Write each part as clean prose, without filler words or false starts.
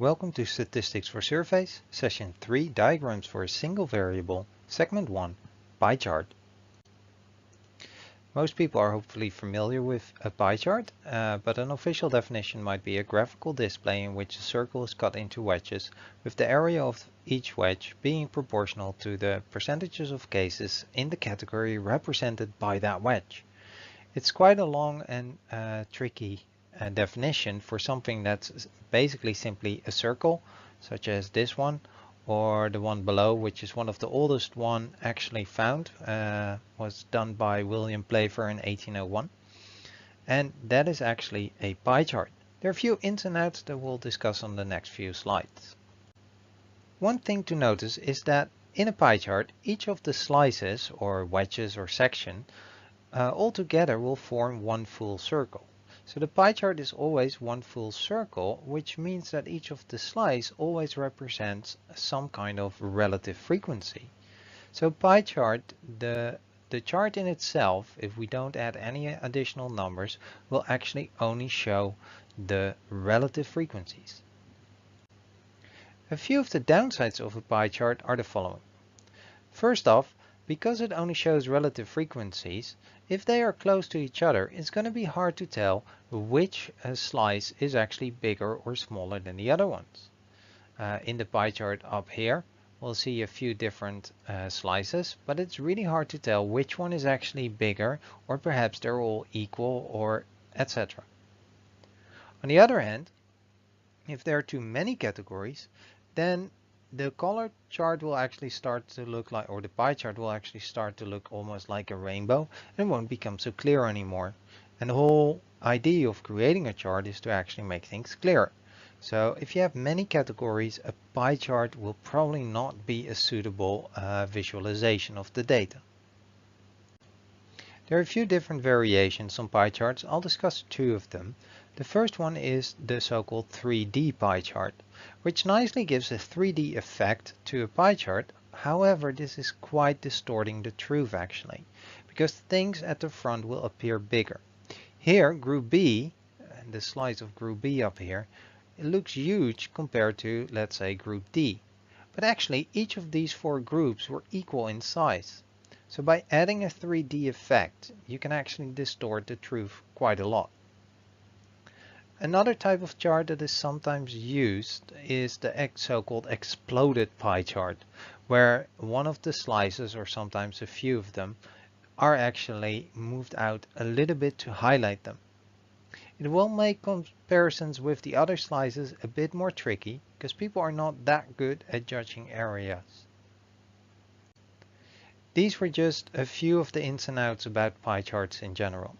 Welcome to Statistics for Surveys, Session 3, Diagrams for a Single Variable, Segment 1, Pie Chart. Most people are hopefully familiar with a pie chart, but an official definition might be a graphical display in which a circle is cut into wedges, with the area of each wedge being proportional to the percentages of cases in the category represented by that wedge. It's quite a long and tricky definition for something that's basically simply a circle, such as this one, or the one below, which is one of the oldest one actually found, was done by William Playfair in 1801. And that is actually a pie chart. There are a few ins and outs that we'll discuss on the next few slides. One thing to notice is that in a pie chart, each of the slices or wedges or section all together will form one full circle. So the pie chart is always one full circle, which means that each of the slices always represents some kind of relative frequency. So pie chart, the chart in itself, if we don't add any additional numbers, will actually only show the relative frequencies. A few of the downsides of a pie chart are the following. First off, because it only shows relative frequencies, if they are close to each other, it's going to be hard to tell which slice is actually bigger or smaller than the other ones. In the pie chart up here, we'll see a few different slices, but it's really hard to tell which one is actually bigger, or perhaps they're all equal, or etc. On the other hand, if there are too many categories, then the color chart will actually start to look like, or the pie chart will actually start to look almost like a rainbow, and it won't become so clear anymore. And the whole idea of creating a chart is to actually make things clearer. So if you have many categories, a pie chart will probably not be a suitable visualization of the data. There are a few different variations on pie charts. I'll discuss two of them. The first one is the so-called 3D pie chart, which nicely gives a 3D effect to a pie chart. However, this is quite distorting the truth actually, because things at the front will appear bigger. Here, group B, and the slice of group B up here, it looks huge compared to, let's say, group D. But actually, each of these four groups were equal in size. So by adding a 3D effect, you can actually distort the truth quite a lot. Another type of chart that is sometimes used is the so-called exploded pie chart, where one of the slices, or sometimes a few of them, are actually moved out a little bit to highlight them. It will make comparisons with the other slices a bit more tricky, because people are not that good at judging areas. These were just a few of the ins and outs about pie charts in general.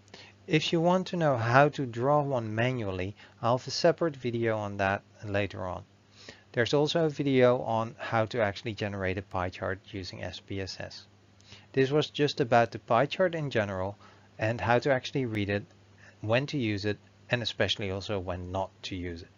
If you want to know how to draw one manually, I'll have a separate video on that later on. There's also a video on how to actually generate a pie chart using SPSS. This was just about the pie chart in general and how to actually read it, when to use it, and especially also when not to use it.